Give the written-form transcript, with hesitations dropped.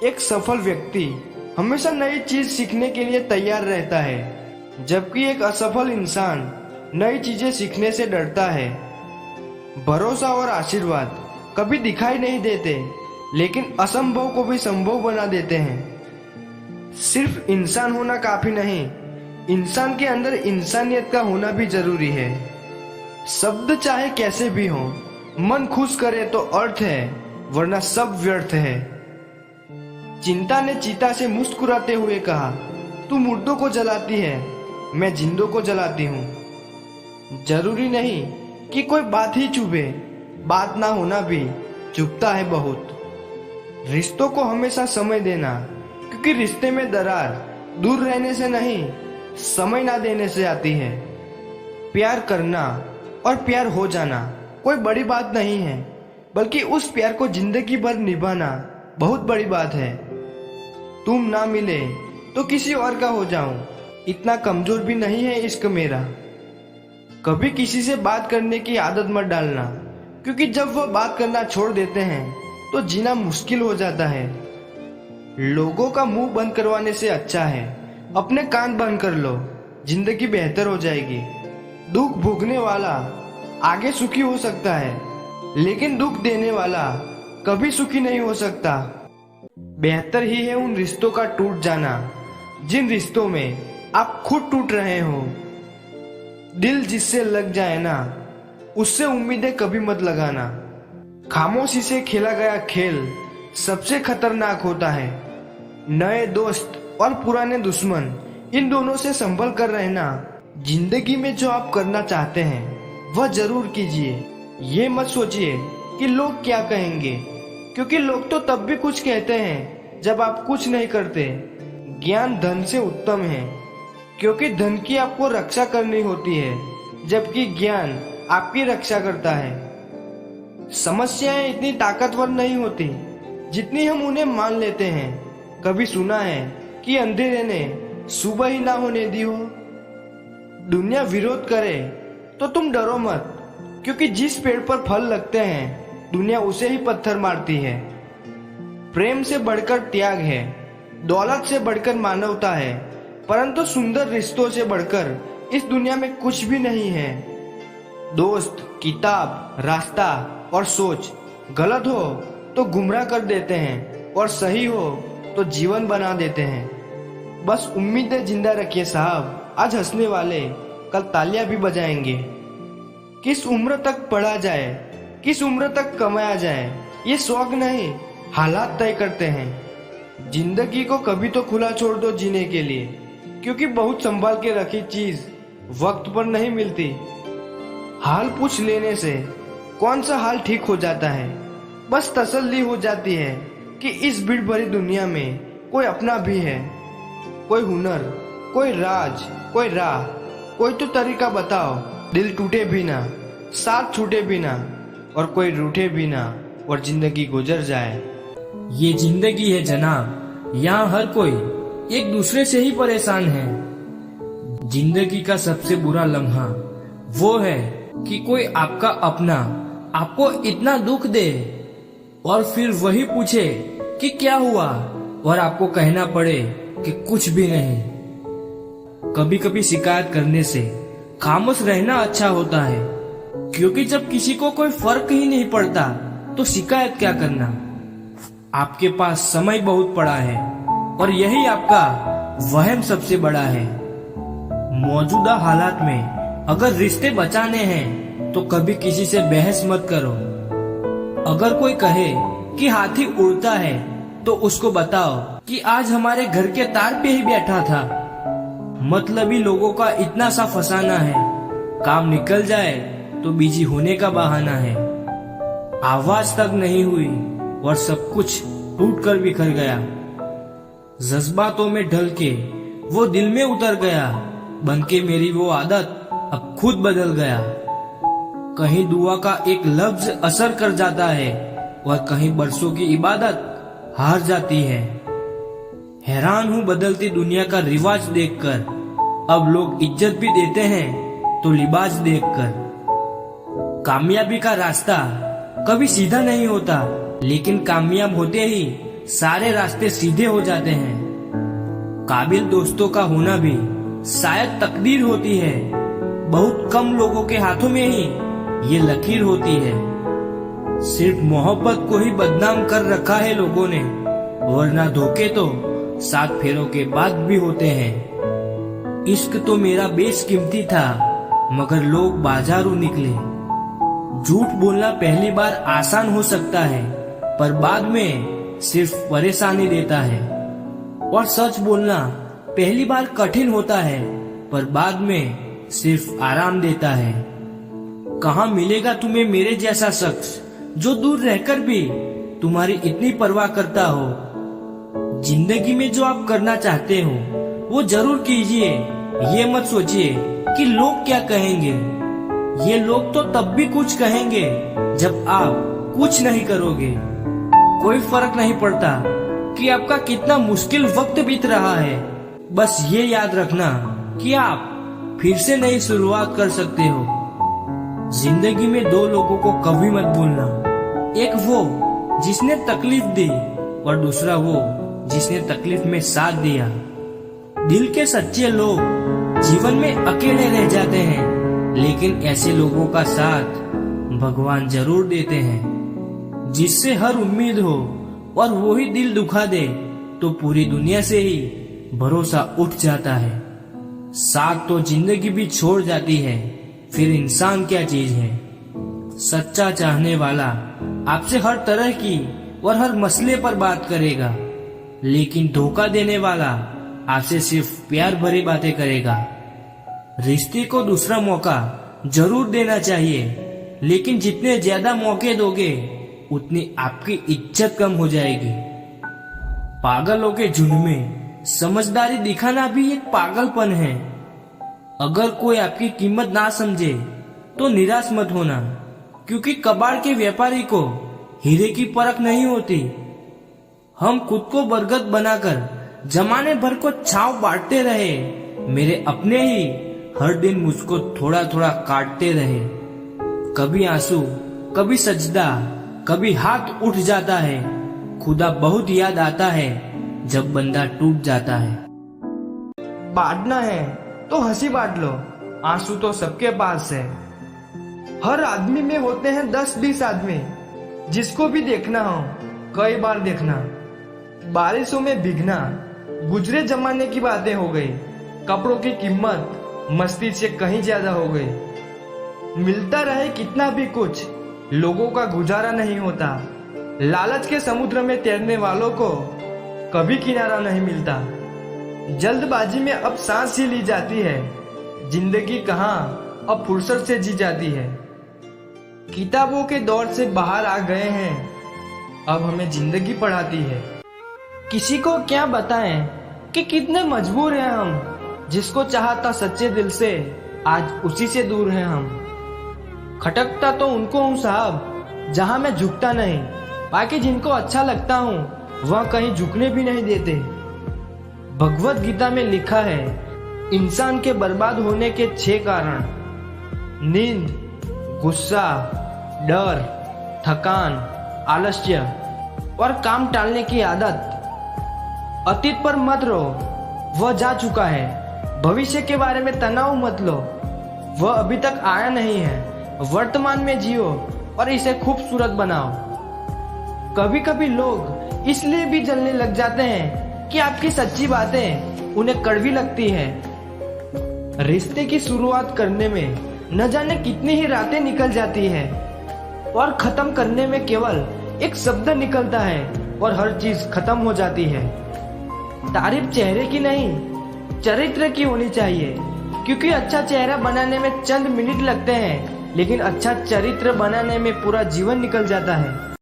एक सफल व्यक्ति हमेशा नई चीज सीखने के लिए तैयार रहता है, जबकि एक असफल इंसान नई चीजें सीखने से डरता है। भरोसा और आशीर्वाद कभी दिखाई नहीं देते, लेकिन असंभव को भी संभव बना देते हैं। सिर्फ इंसान होना काफी नहीं, इंसान के अंदर इंसानियत का होना भी जरूरी है। शब्द चाहे कैसे भी हो, मन खुश करे तो अर्थ है, वरना सब व्यर्थ है। चिंता ने चीता से मुस्कुराते हुए कहा, तू मुर्दों को जलाती है, मैं जिंदों को जलाती हूँ। जरूरी नहीं कि कोई बात ही चुभे, बात ना होना भी चुभता है बहुत। रिश्तों को हमेशा समय देना, क्योंकि रिश्ते में दरार दूर रहने से नहीं, समय ना देने से आती है। प्यार करना और प्यार हो जाना कोई बड़ी बात नहीं है, बल्कि उस प्यार को जिंदगी भर निभाना बहुत बड़ी बात है। तुम ना मिले तो किसी और का हो जाऊं, इतना कमजोर भी नहीं है इश्क मेरा। कभी किसी से बात करने की आदत मत डालना, क्योंकि जब वो बात करना छोड़ देते हैं तो जीना मुश्किल हो जाता है। लोगों का मुंह बंद करवाने से अच्छा है अपने कान बंद कर लो, जिंदगी बेहतर हो जाएगी। दुख भोगने वाला आगे सुखी हो सकता है, लेकिन दुख देने वाला कभी सुखी नहीं हो सकता। बेहतर ही है उन रिश्तों का टूट जाना जिन रिश्तों में आप खुद टूट रहे हो। दिल जिससे लग जाए ना, उससे उम्मीदें कभी मत लगाना। खामोशी से खेला गया खेल सबसे खतरनाक होता है। नए दोस्त और पुराने दुश्मन, इन दोनों से संभल कर रहना। जिंदगी में जो आप करना चाहते हैं वह जरूर कीजिए। ये मत सोचिए कि लोग क्या कहेंगे, क्योंकि लोग तो तब भी कुछ कहते हैं जब आप कुछ नहीं करते। ज्ञान धन से उत्तम है, क्योंकि धन की आपको रक्षा करनी होती है, जबकि ज्ञान आपकी रक्षा करता है। समस्याएं इतनी ताकतवर नहीं होती जितनी हम उन्हें मान लेते हैं। कभी सुना है कि अंधेरे ने सुबह ही ना होने दी हो। दुनिया विरोध करे तो तुम डरो मत, क्योंकि जिस पेड़ पर फल लगते हैं दुनिया उसे ही पत्थर मारती है। प्रेम से बढ़कर त्याग है, दौलत से बढ़कर मानवता है, परंतु सुंदर रिश्तों से बढ़कर इस दुनिया में कुछ भी नहीं है। दोस्त, किताब, रास्ता और सोच गलत हो तो गुमराह कर देते हैं, और सही हो तो जीवन बना देते हैं। बस उम्मीदें जिंदा रखिए साहब, आज हंसने वाले कल तालियां भी बजाएंगे। किस उम्र तक पढ़ा जाए, किस उम्र तक कमाया जाए, ये शौक नहीं, हालात तय करते हैं। जिंदगी को कभी तो खुला छोड़ दो जीने के लिए, क्योंकि बहुत संभाल के रखी चीज वक्त पर नहीं मिलती। हाल पूछ लेने से कौन सा हाल ठीक हो जाता है। बस तसल्ली हो जाती है कि इस भीड़ भरी दुनिया में कोई अपना भी है। कोई हुनर, कोई राज, कोई राह, कोई तो तरीका बताओ, दिल टूटे भी ना, साथ छूटे भी ना, और कोई रूठे भी ना, और जिंदगी गुजर जाए। ये जिंदगी है जनाब, यहाँ हर कोई एक दूसरे से ही परेशान है। जिंदगी का सबसे बुरा लम्हा वो है कि कोई आपका अपना आपको इतना दुख दे और फिर वही पूछे कि क्या हुआ, और आपको कहना पड़े कि कुछ भी नहीं। कभी कभी शिकायत करने से खामोश रहना अच्छा होता है, क्योंकि जब किसी को कोई फर्क ही नहीं पड़ता तो शिकायत क्या करना। आपके पास समय बहुत पड़ा है, और यही आपका वहम सबसे बड़ा है। मौजूदा हालात में अगर रिश्ते बचाने हैं तो कभी किसी से बहस मत करो। अगर कोई कहे कि हाथी उड़ता है तो उसको बताओ कि आज हमारे घर के तार पे ही बैठा था। मतलबी लोगों का इतना सा फसाना है, काम निकल जाए तो बिजी होने का बहाना है। आवाज तक नहीं हुई और सब कुछ टूट कर बिखर गया। जज्बातों में ढल के वो दिल में उतर गया, बनके मेरी वो आदत अब खुद बदल गया। कहीं दुआ का एक लफ्ज असर कर जाता है, और कहीं बरसों की इबादत हार जाती है। हैरान हूँ बदलती दुनिया का रिवाज देखकर, अब लोग इज्जत भी देते हैं तो लिबास देखकर। कामयाबी का रास्ता कभी सीधा नहीं होता, लेकिन कामयाब होते ही सारे रास्ते सीधे हो जाते हैं। काबिल दोस्तों का होना भी शायद तकदीर होती है। बहुत कम लोगों के हाथों में ही ये लकीर होती है। सिर्फ मोहब्बत को ही बदनाम कर रखा है लोगों ने, वरना धोखे तो 7 फेरों के बाद भी होते हैं। इश्क तो मेरा बेशकीमती था, मगर लोग बाजारू निकले। झूठ बोलना पहली बार आसान हो सकता है, पर बाद में सिर्फ परेशानी देता है। और सच बोलना पहली बार कठिन होता है, पर बाद में सिर्फ आराम देता है। कहाँ मिलेगा तुम्हें मेरे जैसा शख्स जो दूर रहकर भी तुम्हारी इतनी परवाह करता हो। जिंदगी में जो आप करना चाहते हो वो जरूर कीजिए। ये मत सोचिए कि लोग क्या कहेंगे। ये लोग तो तब भी कुछ कहेंगे जब आप कुछ नहीं करोगे। कोई फर्क नहीं पड़ता कि आपका कितना मुश्किल वक्त बीत रहा है। बस ये याद रखना कि आप फिर से नई शुरुआत कर सकते हो। जिंदगी में 2 लोगों को कभी मत भूलना। एक वो जिसने तकलीफ दी और दूसरा वो जिसने तकलीफ में साथ दिया। दिल के सच्चे लोग जीवन में अकेले रह जाते हैं, लेकिन ऐसे लोगों का साथ भगवान जरूर देते हैं। जिससे हर उम्मीद हो और वो ही दिल दुखा दे तो पूरी दुनिया से ही भरोसा उठ जाता है। साथ तो जिंदगी भी छोड़ जाती है, फिर इंसान क्या चीज है। सच्चा चाहने वाला आपसे हर तरह की और हर मसले पर बात करेगा, लेकिन धोखा देने वाला आपसे सिर्फ प्यार भरी बातें करेगा। रिश्ते को दूसरा मौका जरूर देना चाहिए, लेकिन जितने ज्यादा मौके दोगे उतनी आपकी इज्जत कम हो जाएगी। पागलों के झुंड में समझदारी दिखाना भी एक पागलपन है। अगर कोई आपकी कीमत ना समझे तो निराश मत होना, क्योंकि कबाड़ के व्यापारी को हीरे की परख नहीं होती। हम खुद को बरगद बनाकर जमाने भर को छाव बांटते रहे, मेरे अपने ही हर दिन मुझको थोड़ा थोड़ा काटते रहे। कभी आंसू, कभी सजदा, कभी हाथ उठ जाता है। खुदा बहुत याद आता है जब बंदा टूट जाता है। बांटना है तो हंसी बांट लो, आंसू तो सबके पास है। हर आदमी में होते हैं 10-20 आदमी, जिसको भी देखना हो कई बार देखना। बारिशों में भीगना गुजरे जमाने की बातें हो गई। कपड़ों की कीमत मस्ती से कहीं ज्यादा हो गई। मिलता रहे कितना भी कुछ, लोगों का गुजारा नहीं होता। लालच के समुद्र में तैरने वालों को कभी किनारा नहीं मिलता। जल्दबाजी में अब सांस ही ली जाती है। जिंदगी कहाँ अब फुर्सत से जी जाती है। किताबों के दौर से बाहर आ गए हैं, अब हमें जिंदगी पढ़ाती है। किसी को क्या बताएं कि कितने मजबूर हैं हम। जिसको चाहता सच्चे दिल से, आज उसी से दूर हैं हम। खटकता तो उनको हूँ साहब जहां मैं झुकता नहीं, बाकी जिनको अच्छा लगता हूँ वह कहीं झुकने भी नहीं देते। भगवत गीता में लिखा है, इंसान के बर्बाद होने के 6 कारण: नींद, गुस्सा, डर, थकान, आलस्य और काम टालने की आदत। अतीत पर मत रो, वह जा चुका है। भविष्य के बारे में तनाव मत लो, वह अभी तक आया नहीं है। वर्तमान में जियो और इसे खूबसूरत बनाओ। कभी कभी लोग इसलिए भी जलने लग जाते हैं कि आपकी सच्ची बातें उन्हें कड़वी लगती है। रिश्ते की शुरुआत करने में न जाने कितनी ही रातें निकल जाती है, और खत्म करने में केवल एक शब्द निकलता है और हर चीज खत्म हो जाती है। तारीफ चेहरे की नहीं, चरित्र की होनी चाहिए, क्योंकि अच्छा चेहरा बनाने में चंद मिनट लगते हैं, लेकिन अच्छा चरित्र बनाने में पूरा जीवन निकल जाता है।